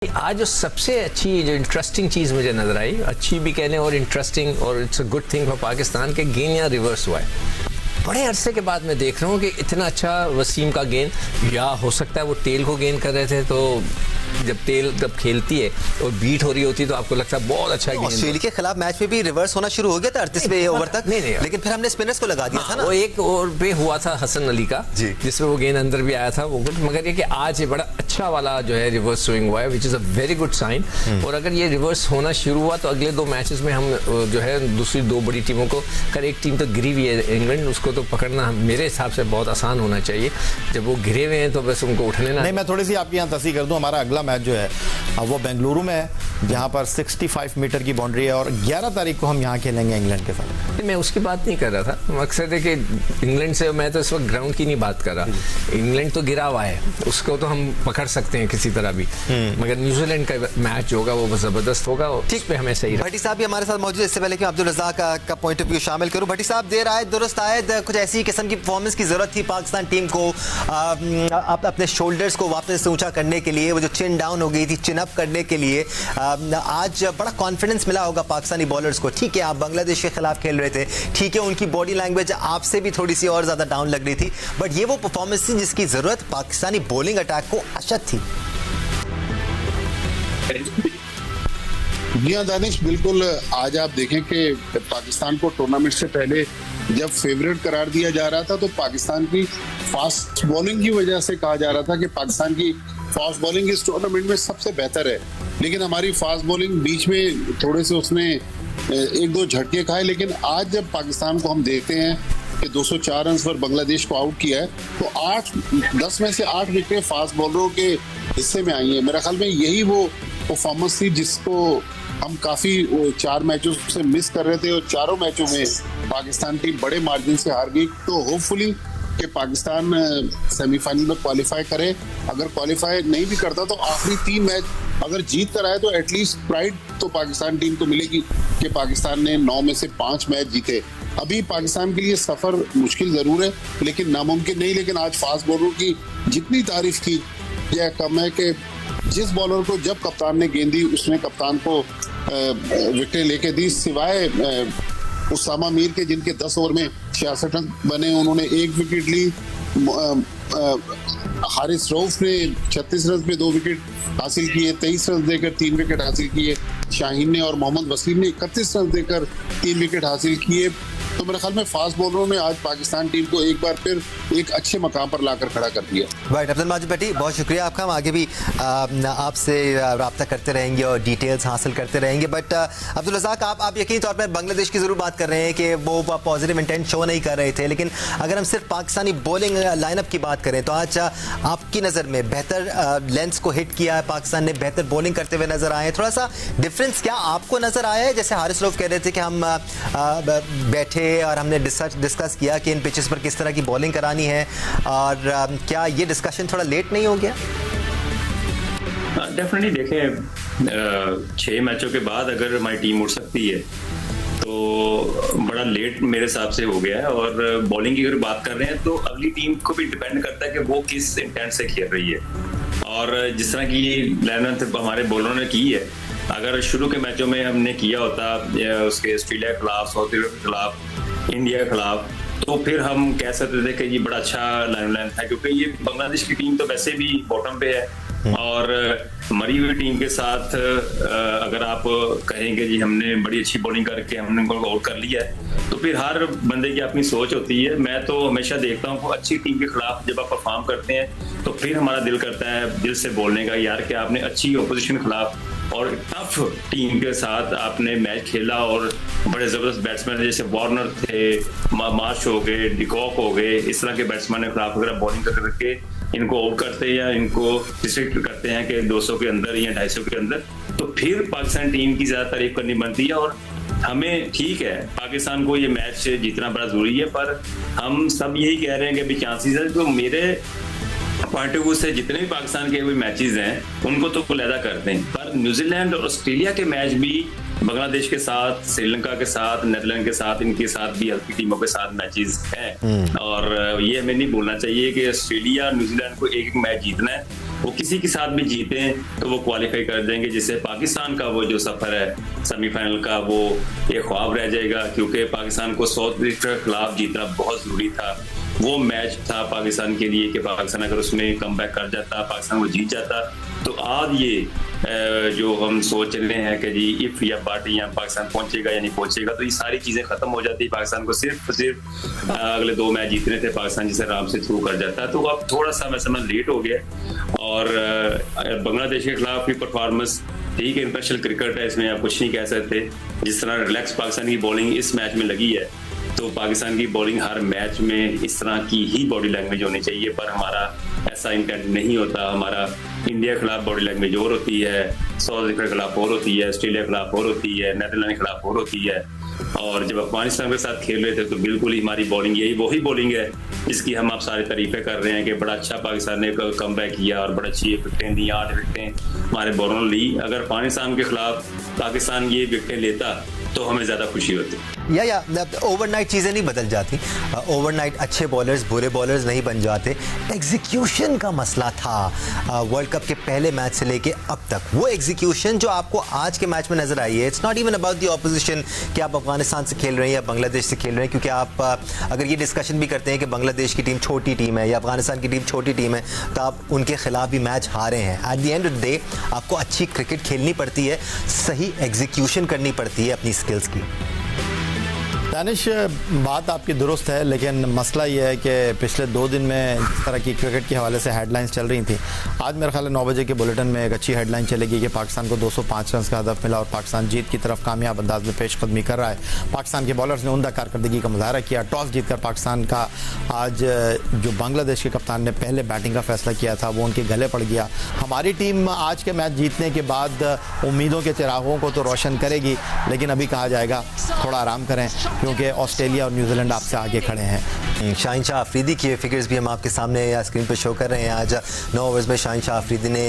आज जो सबसे अच्छी जो इंटरेस्टिंग चीज़ मुझे नज़र आई, अच्छी भी कहने और इंटरेस्टिंग, और it's a good thing for Pakistan के गेंद यहाँ रिवर्स हुआ है। बड़े अरसे के बाद मैं देख रहा हूँ कि इतना अच्छा वसीम का गेंद, या हो सकता है वो टेल को गेंद कर रहे थे, तो जब टेल जब खेलती है और बीट हो रही होती है तो आपको लगता है बहुत अच्छा गेंद। ऑस्ट्रेलिया के खिलाफ मैच में भी रिवर्स होना शुरू हो गया था 38वें ओवर तक, नहीं, लेकिन फिर हमने स्पिनर्स को लगा दिया था ना। वो एक ओवर पे हुआ था हसन अली का, जिसमें वो गेंद अंदर भी आया था वो गुड, मगर ये कि आज ये बड़ा अच्छा वाला जो है रिवर्स स्विंग हुआ है, which is a very good sign. और अगर ये रिवर्स होना शुरू हुआ तो अगले दो मैचेस में हम जो है दूसरी दो बड़ी टीमों को, कर एक टीम तो गिरी हुई है इंग्लैंड, उसको तो पकड़ना मेरे हिसाब से बहुत आसान होना चाहिए। जब वो गिरे हुए हैं तो बस उनको उठने ना। नहीं, मैं थोड़ी सी आपकी यहाँ तस्दीक कर दूं, हमारा अगला मैच जो है वो बेंगलुरु में है, जहाँ पर 65 मीटर की बाउंड्री है, और 11 तारीख को हम यहाँ खेलेंगे इंग्लैंड के साथ। मैं उसकी बात नहीं कर रहा था, मकसद है कि इंग्लैंड से मैं तो इस वक्त ग्राउंड की नहीं बात कर रहा। इंग्लैंड तो गिरा हुआ है, उसको तो हम पकड़ सकते हैं किसी तरह भी, मगर न्यूजीलैंड का मैच होगा वो जबरदस्त होगा। ठीक पे हमें सही। भट्टी साहब भी हमारे साथ मौजूद है। इससे पहले कि अब्दुल रज़ाक का पॉइंट ऑफ व्यू शामिल करूं, भट्टी साहब देर आए दुरुस्त आए, कुछ ऐसी किस्म की परफॉर्मेंस की जरूरत थी पाकिस्तान टीम को अपने शोल्डर्स को वापस से ऊंचा करने के लिए, वो जो चिन डाउन हो गई थी चिन अप करने के लिए। आज बड़ा कॉन्फिडेंस मिला होगा पाकिस्तानी बॉलर्स को। ठीक है, आप बांग्लादेश के खिलाफ खेल रहे थे, ठीक है, उनकी बॉडी लैंग्वेज आपसे भी थोड़ी सी और ज्यादा डाउन लग रही थी, बट ये वो परफॉर्मेंस थी जिसकी जरूरत पाकिस्तानी बॉलिंग अटैक को अशद थी। जी हाँ दानिश, बिल्कुल। आज आप देखें कि पाकिस्तान को टूर्नामेंट से पहले जब फेवरेट करार दिया जा रहा था तो पाकिस्तान की फास्ट बॉलिंग की वजह से कहा जा रहा था कि पाकिस्तान की फास्ट बॉलिंग इस टूर्नामेंट में सबसे बेहतर है। लेकिन हमारी फास्ट बॉलिंग बीच में थोड़े से उसने एक दो झटके खाए, लेकिन आज जब पाकिस्तान को हम देखते हैं कि 204 रन पर बांग्लादेश को आउट किया है, तो 10 में से 8 विकेटें फास्ट बॉलरों के हिस्से में आई हैं। मेरे ख्याल में यही वो परफॉर्मेंस थी जिसको हम काफी 4 मैचों से मिस कर रहे थे, और चारों मैचों में पाकिस्तान टीम बड़े मार्जिन से हार गई। तो होपफुली कि पाकिस्तान सेमीफाइनल में क्वालिफाई करे। अगर क्वालिफाई नहीं भी करता तो आखिरी 3 मैच अगर जीत कर आए तो एटलीस्ट प्राइड तो पाकिस्तान टीम को मिलेगी कि पाकिस्तान ने 9 में से 5 मैच जीते। अभी पाकिस्तान के लिए सफर मुश्किल जरूर है, लेकिन नामुमकिन नहीं। लेकिन आज फास्ट बॉलर की जितनी तारीफ की यह कम है कि जिस बॉलर को जब कप्तान ने गेंद दी उसने कप्तान को विकेट लेके दी, सिवाय उसामा मीर के जिनके 10 ओवर में 66 रन बने, उन्होंने 1 विकेट ली। हारिस रऊफ ने 36 रन पे 2 विकेट हासिल किए, 23 रन देकर 3 विकेट हासिल किए। शाहीन ने और मोहम्मद वसीम ने 31 रन देकर 3 विकेट हासिल किए। तो मेरे ख्याल में फास्ट बॉलरों ने आज पाकिस्तान टीम को एक बार फिर एक अच्छे मकाम पर लाकर खड़ा कर दिया। राइट, अब्दुल माजिद भट्टी, बहुत शुक्रिया आपका। हम आगे भी आपसे रब्ता करते रहेंगे और डिटेल्स हासिल करते रहेंगे। बट अब्दुल रज़ाक, आप यकीनी तौर पर बांग्लादेश की जरूर बात कर रहे हैं कि वो पॉजिटिव इंटेंट शो नहीं कर रहे थे, लेकिन अगर हम सिर्फ पाकिस्तानी बॉलिंग लाइनअप की बात करें तो आज आपकी नज़र में बेहतर लेंस को हिट किया है पाकिस्तान ने, बेहतर बॉलिंग करते हुए नजर आए। थोड़ा सा डिफरेंस क्या आपको नजर आया है? जैसे हारिस रऊफ कह रहे थे कि हम बैठे और हमने डिस्कस किया कि इन पिचेस पर किस तरह की बॉलिंग करानी है, और क्या ये डिस्कशन थोड़ा लेट नहीं हो गया? डेफिनेटली देखें, 6 मैचों के बाद अगर हमारी टीम उठ सकती है तो बड़ा लेट मेरे हिसाब से हो गया है। और बॉलिंग की अगर बात कर रहे हैं तो अगली टीम को भी डिपेंड करता है कि वो किस इंटेंट से खेल रही है, और जिस तरह की मेहनत हमारे बॉलरों ने की है, अगर शुरू के मैचों में हमने किया होता उसके ऑस्ट्रेलिया के खिलाफ, साउथ अफ्रीका के खिलाफ, इंडिया के खिलाफ, तो फिर हम कह सकते थे कि ये बड़ा अच्छा लाइन था, क्योंकि ये बांग्लादेश की टीम तो वैसे भी बॉटम पे है, और मरी हुई टीम के साथ अगर आप कहेंगे जी हमने बड़ी अच्छी बॉलिंग करके हमने उनको आउट कर लिया है, तो फिर हर बंदे की अपनी सोच होती है। मैं तो हमेशा देखता हूँ अच्छी टीम के खिलाफ जब आप परफॉर्म करते हैं तो फिर हमारा दिल करता है दिल से बोलने का, यार कि आपने अच्छी अपोजिशन के खिलाफ और टफ टीम के साथ आपने मैच खेला, और बड़े जबरदस्त बैट्समैन जैसे वार्नर थे, मार्श हो गए, डिकॉक हो गए, इस तरह के बैट्समैन के खिलाफ अगर बॉलिंग करके इनको आउट करते हैं या इनको रिस्ट्रिक्ट करते हैं कि 200 के अंदर या 250 के अंदर, तो फिर पाकिस्तान टीम की ज्यादा तारीफ करनी बनती है। और हमें ठीक है, पाकिस्तान को ये मैच जीतना बड़ा जरूरी है, पर हम सब यही कह रहे हैं कि अभी चांसेस है। तो मेरे पॉइंट ऑफ व्यू से जितने भी पाकिस्तान के मैचेस हैं उनको तो अलहदा करते हैं, पर न्यूजीलैंड और ऑस्ट्रेलिया के मैच भी बांग्लादेश के साथ, श्रीलंका के साथ, नेदरलैंड के साथ, इनके साथ भी हल्की टीमों के साथ मैचेस हैं। और ये हमें नहीं भूलना चाहिए कि ऑस्ट्रेलिया न्यूजीलैंड को एक मैच जीतना है, वो किसी के साथ भी जीतें तो वो क्वालिफाई कर देंगे, जिससे पाकिस्तान का वो जो सफर है सेमीफाइनल का वो एक ख्वाब रह जाएगा, क्योंकि पाकिस्तान को साउथ अफ्रीका के खिलाफ जीतना बहुत जरूरी था। वो मैच था पाकिस्तान के लिए कि पाकिस्तान अगर उसमें कम बैक कर जाता, पाकिस्तान वो जीत जाता, तो आज ये जो हम सोच रहे हैं कि जी इफ या बट या पाकिस्तान पहुंचेगा या नहीं पहुंचेगा, तो ये सारी चीजें खत्म हो जाती। पाकिस्तान को सिर्फ अगले 2 मैच जीतने थे, पाकिस्तान जिसे आराम से थ्रू कर जाता है। तो अब थोड़ा सा मैं समझ लेट हो गया। और बांग्लादेश के खिलाफ भी परफॉर्मेंस ठीक है, इंटरनेशनल क्रिकेट है, इसमें आप कुछ नहीं कह सकते। जिस तरह रिलैक्स पाकिस्तान की बॉलिंग इस मैच में लगी है, तो पाकिस्तान की बॉलिंग हर मैच में इस तरह की ही बॉडी लैंग्वेज होनी चाहिए, पर हमारा ऐसा इंटेंट नहीं होता। हमारा इंडिया के खिलाफ बॉडी लैंग्वेज और होती है, साउथ अफ्रीका के खिलाफ और होती है, ऑस्ट्रेलिया के खिलाफ और होती है, नीदरलैंड के खिलाफ और होती है। और जब अफगानिस्तान के साथ खेल रहे थे तो बिल्कुल ही हमारी बॉलिंग यही वही बॉलिंग है जिसकी हम आप सारी तारीफें कर रहे हैं कि बड़ा अच्छा पाकिस्तान ने कम बैक किया और बड़ा अच्छी विकेटें दी, 8 विकेटें हमारे बॉलरों ने ली। अगर अफगानिस्तान के खिलाफ पाकिस्तान ये विकेटें लेता तो हमें ज्यादा खुशी होती। या ओवरनाइट चीज़ें नहीं बदल जाती, ओवरनाइट अच्छे बॉलर्स बुरे बॉलर्स नहीं बन जाते। एग्जीक्यूशन का मसला था वर्ल्ड कप के पहले मैच से लेके अब तक, वो एग्जीक्यूशन जो आपको आज के मैच में नजर आई है। It's not even about the opposition कि आप अफगानिस्तान से खेल रहे हैं या बांग्लादेश से खेल रहे हैं, क्योंकि आप अगर ये डिस्कशन भी करते हैं कि बांग्लादेश की टीम छोटी टीम है या अफगानिस्तान की टीम छोटी टीम है, तो आप उनके खिलाफ भी मैच हारे हैं। At the end of the day आपको अच्छी क्रिकेट खेलनी पड़ती है, सही एग्जीक्यूशन करनी पड़ती है अपनी स्किल्स की। दानिश, बात आपकी दुरुस्त है, लेकिन मसला ये है कि पिछले 2 दिन में जिस तरह की क्रिकेट के हवाले से हेडलाइंस चल रही थी, आज मेरे ख्याल 9 बजे के बुलेटिन में एक अच्छी हेडलाइन चलेगी कि पाकिस्तान को 205 रन का हदफ मिला और पाकिस्तान जीत की तरफ कामयाब अंदाज में पेशकदमी कर रहा है। पाकिस्तान के बॉलर्स ने उम्दा कारकर्दगी का मुजाहरा किया। टॉस जीतकर पाकिस्तान का आज जो बांग्लादेश के कप्तान ने पहले बैटिंग का फैसला किया था वो उनके गले पड़ गया। हमारी टीम आज के मैच जीतने के बाद उम्मीदों के चिरागों को तो रोशन करेगी, लेकिन अभी कहा जाएगा थोड़ा आराम करें, क्योंकि ऑस्ट्रेलिया और न्यूजीलैंड आपसे आगे खड़े हैं। शाहीन शाह अफरीदी की फिगर्स भी हम आपके सामने स्क्रीन पर शो कर रहे हैं। आज 9 ओवर्स में शाहीन शाह अफरीदी ने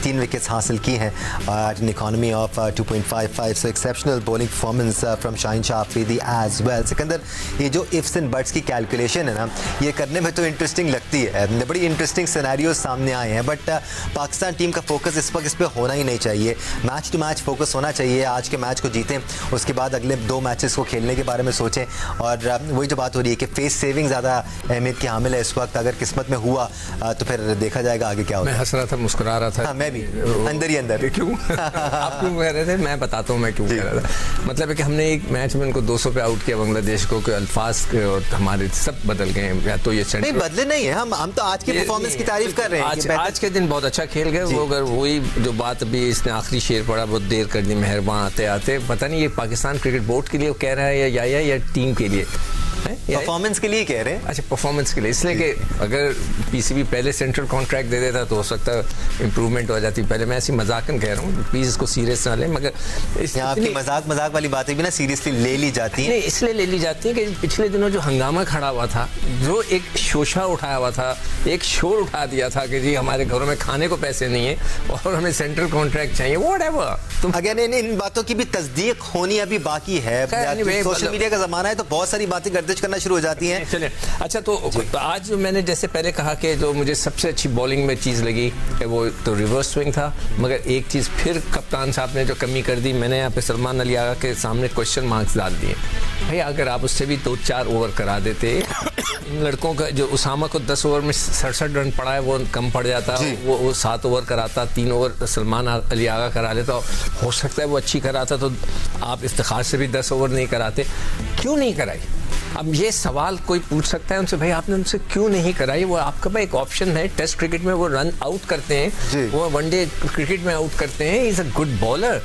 3 विकेट्स हासिल की हैं at an economy of 2.55। So exceptional bowling performance from Shaheen Shah Afridi as well. Sikandar, ये जो इफ्स एंड बट्स की कैलकुलेशन है ना, ये करने में तो इंटरेस्टिंग लगती है, बड़ी इंटरेस्टिंग सिनेरियोज सामने आए हैं, बट पाकिस्तान टीम का फोकस इस वक्त इस पर होना ही नहीं चाहिए। मैच टू मैच फोकस होना चाहिए। आज के मैच को जीतें, उसके बाद अगले 2 मैचेस को खेलने के बारे में सोचें। और वही जो बात हो रही है कि फेस सेविंग ज़्यादा अहमियत की हामिल है इस वक्त। अगर किस्मत में हुआ तो फिर देखा जाएगा आगे क्या होगा। मैं हंस रहा था, मुस्कुरा रहा था। हाँ, मैं भी अंदर ही अंदर। क्यों आप क्यों कह रहे थे? मैं बताता हूँ मैं क्यों कह रहा था। मतलब है कि हमने एक मैच में उनको 200 पे आउट किया बांग्लादेश को, अल्फाज और हमारे सब बदल गए। या तो ये नहीं बदले नहीं है, हम तो आज की परफॉर्मेंस की तारीफ कर रहे हैं। आज के दिन बहुत अच्छा खेल गए वो। अगर वही जो बात अभी इसने आखिरी शेर पड़ा, बहुत देर कर दी मेहरबान आते आते, पता नहीं ये पाकिस्तान क्रिकेट बोर्ड के लिए कह रहा है या टीम के लिए, परफॉर्मेंस के लिए कह रहे हैं। अच्छा, परफॉर्मेंस के लिए, इसलिए कि अगर पीसीबी पहले सेंट्रल कॉन्ट्रैक्ट दे देता तो हो सकता है इंप्रूवमेंट हो जाती। पहले मैं ऐसी मजाकन कह रहा हूँ, प्लीज इसको सीरियस ना लें, मगर आपकी मजाक वाली बातें भी ना सीरियसली ले ली जाती हैं। नहीं, इसलिए ले ली जाती है कि पिछले दिनों जो हंगामा खड़ा हुआ था, जो एक शोशा उठाया हुआ था, एक शोर उठा दिया था कि जी हमारे घरों में खाने को पैसे नहीं है और हमें सेंट्रल कॉन्ट्रैक्ट चाहिए, व्हाटएवर। तुम अगर इन बातों की भी तस्दीक होनी अभी बाकी है। सोशल मीडिया का जमाना है तो बहुत सारी बातें गर्दिश करना शुरू हो जाती हैं। चलिए, अच्छा तो आज मैंने जैसे पहले कहा कि जो मुझे सबसे अच्छी बॉलिंग में चीज़ लगी वो तो रिवर्स स्विंग था, मगर एक चीज़ फिर कप्तान साहब ने जो कमी कर दी, मैंने यहाँ पे सलमान अली आगा के सामने क्वेश्चन मार्क्स डाल दिए। भाई अगर आप उससे भी 2-4 ओवर करा देते, इन लड़कों का जो उसामा को 10 ओवर में 67 रन पड़ा है वो कम पड़ जाता, वो 7 ओवर कराता, 3 ओवर सलमान अली आगा करा लेता, हो सकता है वो अच्छी कराता, तो आप इफ्तिखार से भी 10 ओवर नहीं कराते। क्यों नहीं कराई? अब ये सवाल कोई पूछ सकता है उनसे, भाई आपने उनसे क्यों नहीं कराई? वो आपका भाई एक ऑप्शन है। टेस्ट क्रिकेट में वो रन आउट करते हैं, वो वनडे क्रिकेट में आउट करते हैं, इज अ गुड बॉलर।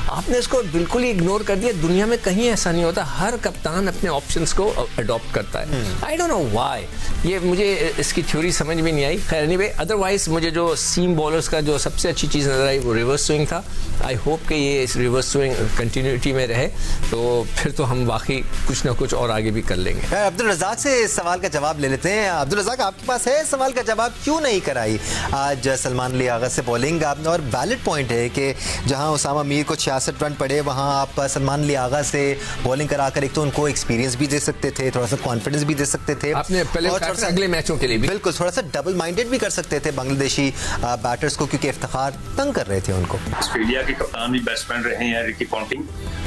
आपने इसको बिल्कुल ही इग्नोर कर दिया। दुनिया में कहीं ऐसा नहीं होता, हर कप्तान अपने ऑप्शंस को अडॉप्ट करता है। आई डोंट नो व्हाई, ये मुझे इसकी थ्योरी समझ में नहीं आई। खैर एनीवे, अदरवाइज मुझे जो सीम बॉलर्स का जो सबसे अच्छी चीज़ नजर आई वो रिवर्स स्विंग था। आई होप कि ये इस रिवर्स स्विंग कंटिन्यूटी में रहे, तो फिर तो हम वाकई कुछ ना कुछ और आगे भी कर लेंगे। अब्दुल रज़ाक से इस सवाल का जवाब ले लेते हैं। अब्दुल रज़ाक, आपके पास है सवाल का जवाब, क्यों नहीं कराई आज सलमान अली आगा से बॉलिंग? और वैलिड पॉइंट है कि जहां उसामा मीर को 66 रन पड़े वहां आप सलमान अली आगा से बॉलिंग कराकर एक तो उनको एक्सपीरियंस भी दे सकते थे, थोड़ा सा कॉन्फिडेंस भी दे सकते थे, आपने पहले और थोड़ा सा अगले मैचों के लिए भी बिल्कुल थोड़ा सा डबल माइंडेड भी कर सकते थे बांग्लादेशी बैटर्स को, क्योंकि इफ्तिखार तंग कर रहे थे उनको। ऑस्ट्रेलिया के कप्तान भी बैट्समैन रहे हैं रिकी पॉन्टिंग,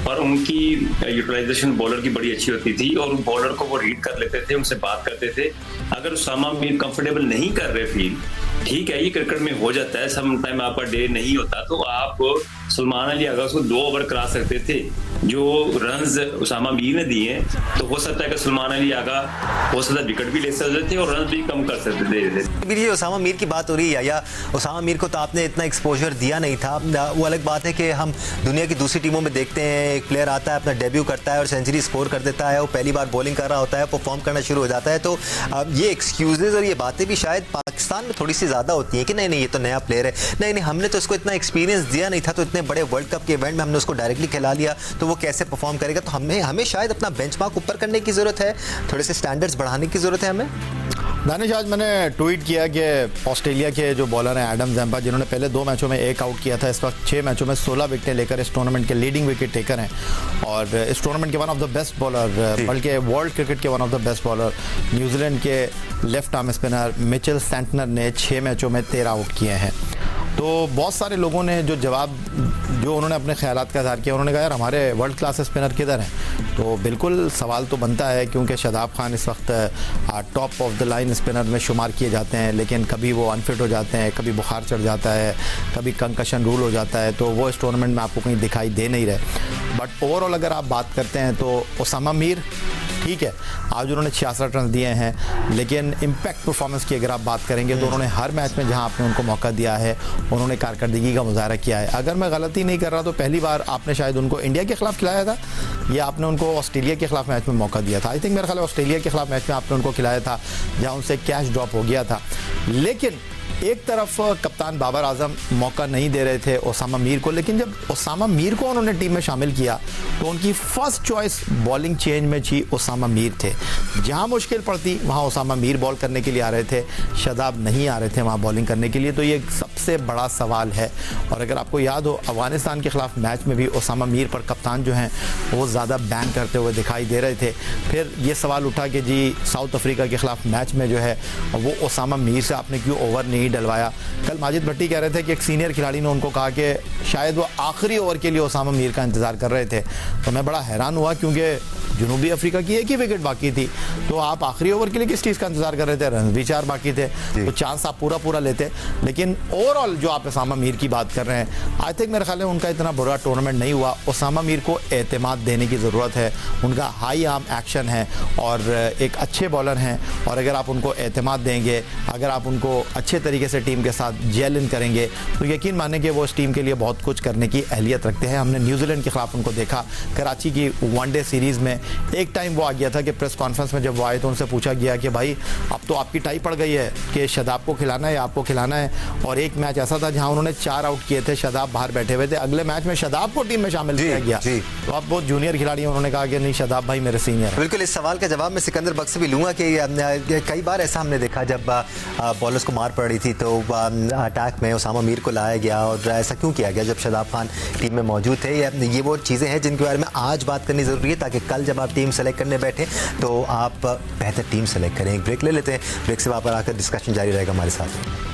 और उनकी यूटिलाइजेशन बॉलर की बड़ी अच्छी होती थी और बॉलर को वो रीड कर लेते थे, उनसे बात करते थे। अगर उसामा मीर कंफर्टेबल नहीं कर रहे फील, ठीक है, ये क्रिकेट में हो जाता है, सम टाइम आपका डे नहीं होता, तो आप सलमान अली आगा को 2 ओवर करा सकते थे। जो रन्स उसामा मीर ने दिए तो हो सकता है कि सलमान अली आगा हो सकता है विकेट भी ले सकते थे और रन भी कम कर सकते थे। ये उसामा मीर की बात हो रही है, या उसामा मीर को तो आपने इतना एक्सपोजर दिया नहीं था। वो अलग बात है कि हम दुनिया की दूसरी टीमों में देखते हैं, एक प्लेयर आता है, अपना डेब्यू करता है और सेंचुरी स्कोर कर देता है, वो पहली बार बॉलिंग कर रहा होता है, परफॉर्म करना शुरू हो जाता है। तो ये एक्सक्यूजेज और ये बातें भी शायद पाकिस्तान में थोड़ी सी ज़्यादा होती हैं कि नहीं ये तो नया प्लेयर है, नहीं हमने तो उसको इतना एक्सपीरियंस दिया नहीं था, तो इतने बड़े वर्ल्ड कप के इवेंट में हमने उसको डायरेक्टली खिला लिया, तो वो कैसे परफॉर्म करेगा। तो हमें शायद अपना बेंचमार्क ऊपर करने की ज़रूरत है, थोड़े से स्टैंडर्ड्स बढ़ाने की ज़रूरत है हमें। दानिश, आज मैंने ट्वीट किया कि ऑस्ट्रेलिया के जो बॉलर हैं एडम जैम्पा, जिन्होंने पहले 2 मैचों में 1 आउट किया था, इस वक्त 6 मैचों में 16 विकेटें लेकर इस टूर्नामेंट के लीडिंग विकेट टेकर हैं और इस टूर्नामेंट के one of the best bowler, बल्कि वर्ल्ड क्रिकेट के one of the best bowler. New Zealand के left arm spinner Mitchell Santner ने 6 मैचों में 13 आउट किए हैं। तो बहुत सारे लोगों ने जो उन्होंने अपने ख्यालात का इज़हार किया, उन्होंने कहा यार हमारे वर्ल्ड क्लास स्पिनर किधर हैं। तो बिल्कुल सवाल तो बनता है, क्योंकि शादाब खान इस वक्त top of the line spinner में शुमार किए जाते हैं, लेकिन कभी वो अनफिट हो जाते हैं, कभी बुखार चढ़ जाता है, कभी कंकशन रूल हो जाता है, तो वो इस टूर्नामेंट में आपको कहीं दिखाई दे नहीं रहे। बट ओवरऑल अगर आप बात करते हैं तो उसामा मीर ठीक है, आज उन्होंने 66 रन दिए हैं, लेकिन इम्पैक्ट परफॉर्मेंस की अगर आप बात करेंगे तो उन्होंने हर मैच में जहां आपने उनको मौका दिया है उन्होंने कारकर्दगी का मुजाहरा किया है। अगर मैं गलती नहीं कर रहा तो पहली बार आपने शायद उनको इंडिया के खिलाफ खिलाया था या आपने उनको ऑस्ट्रेलिया के खिलाफ मैच में मौका दिया था। आई थिंक मेरे ख्याल ऑस्ट्रेलिया के खिलाफ मैच में आपने उनको खिलाया था जहाँ उनसे कैच ड्रॉप हो गया था। लेकिन एक तरफ कप्तान बाबर आजम मौका नहीं दे रहे थे उसामा मीर को, लेकिन जब उसामा मीर को उन्होंने टीम में शामिल किया तो उनकी फर्स्ट चॉइस बॉलिंग चेंज में जी उसामा मीर थे। जहां मुश्किल पड़ती वहां उसामा मीर बॉल करने के लिए आ रहे थे, शादाब नहीं आ रहे थे वहां बॉलिंग करने के लिए। तो ये सबसे बड़ा सवाल है। और अगर आपको याद हो अफगानिस्तान के खिलाफ मैच में भी उसामा मीर पर कप्तान जो हैं वो ज़्यादा बैन करते हुए दिखाई दे रहे थे। फिर ये सवाल उठा कि जी साउथ अफ्रीका के खिलाफ मैच में जो है वो उसामा मीर से आपने क्यों ओवर नहीं डलवाया। कल माजिद भट्टी कह रहे थे कि एक सीनियर खिलाड़ी ने उनको कहा कि शायद वो आखिरी ओवर के लिए उसामा मीर का इंतजार कर रहे थे। तो मैं बड़ा हैरान हुआ क्योंकि जनूबी अफ्रीका की एक ही विकेट बाकी थी, तो आप आखिरी ओवर के लिए किस चीज़ का इंतजार कर रहे थे? रन भी 4 बाकी थे, तो चांस आप पूरा लेते। लेकिन ओवरऑल जो आप उसामा मीर की बात कर रहे हैं, आई थिंक मेरे ख्याल है उनका इतना बुरा टूर्नामेंट नहीं हुआ। उसामा मीर को एतमाद देने की ज़रूरत है, उनका हाई आर्म एक्शन है और एक अच्छे बॉलर हैं। और अगर आप उनको एतमाद देंगे, अगर आप उनको अच्छे तरीके से टीम के साथ जेल इन करेंगे तो यकीन माने कि वो इस टीम के लिए बहुत कुछ करने की अहलियत रखते हैं। हमने न्यूजीलैंड के खिलाफ उनको देखा कराची की वनडे सीरीज़ में। एक टाइम वो आ गया था कि प्रेस कॉन्फ्रेंस में जब वो आए तो उनसे पूछा गया कि भाई अब तो आपकी टाई पड़ गई है कि शादाब को खिलाना है या आपको खिलाना है। और एक मैच ऐसा था जहां उन्होंने 4 आउट किए थे, शादाब बाहर बैठे हुए थे। अगले मैच में शादाब को टीम में शामिल किया गया। तो अब बहुत जूनियर खिलाड़ी हैं, उन्होंने कहा कि नहीं शादाब भाई मेरे सीनियर है। बिल्कुल, इस सवाल का जवाब मैं सिकंदर बख्श से भी लूँगा कि कई बार ऐसा हमने देखा जब बॉलर्स को मार पड़ रही थी तो अटैक में उसामा मीर को लाया गया। और ऐसा क्यों किया गया जब शादाब खान टीम में मौजूद थे? ये वो चीज़ें हैं जिनके बारे में आज बात करनी ज़रूरी है ताकि कल जब आप टीम सेलेक्ट करने बैठे तो आप बेहतर टीम सेलेक्ट करें। एक ब्रेक ले लेते हैं, ब्रेक से वापस आकर डिस्कशन जारी रहेगा हमारे साथ।